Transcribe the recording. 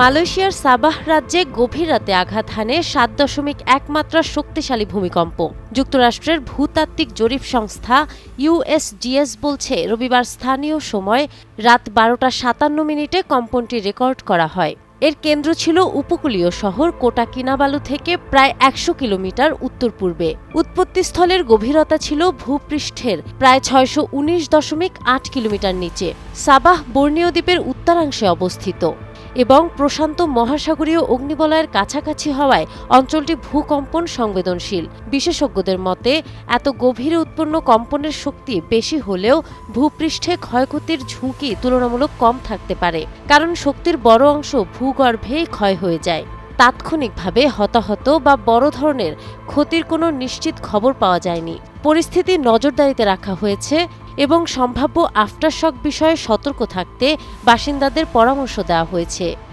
মালয়েশিয়ার সাবাহ রাজ্যে গভীর রাতে আঘাত হানে ৭.১ মাত্রার শক্তিশালী ভূমিকম্প। যুক্তরাষ্ট্রের ভূতাত্ত্বিক জরিপ সংস্থা ইউএসজিএস বলছে, রবিবার স্থানীয় সময় রাত ১২টা ৫৭ কম্পনটি রেকর্ড করা হয়। এর কেন্দ্র ছিল উপকূলীয় শহর কোটা কিনাবালু থেকে প্রায় ১০০ কিলোমিটার উত্তর পূর্বে। উৎপত্তিস্থলের গভীরতা ছিল ভূপৃষ্ঠের প্রায় ৬১৯.৮ কিলোমিটার নিচে। সাবাহ বর্নিও দ্বীপের উত্তরাংশে অবস্থিত এবং প্রশান্ত মহাসাগরীয় অগ্নিবলয়ের কাছাকাছি হওয়ায় অঞ্চলটি ভূকম্পন সংবেদনশীল। বিশেষজ্ঞদের মতে, এত গভীরে উৎপন্ন কম্পনের শক্তি বেশি হলেও ভূপৃষ্ঠে ক্ষয়ক্ষতির ঝুঁকি তুলনামূলক কম থাকতে পারে, কারণ শক্তির বড় অংশ ভূগর্ভেই ক্ষয় হয়ে যায়। তাৎক্ষণিকভাবে হতাহত বা বড় ধরনের ক্ষতির কোনো নিশ্চিত খবর পাওয়া যায়নি। পরিস্থিতি নজরদারিতে রাখা হয়েছে এবং সম্ভাব্য আফটারশক বিষয়ে সতর্ক থাকতে বাসিন্দাদের পরামর্শ দেওয়া হয়েছে।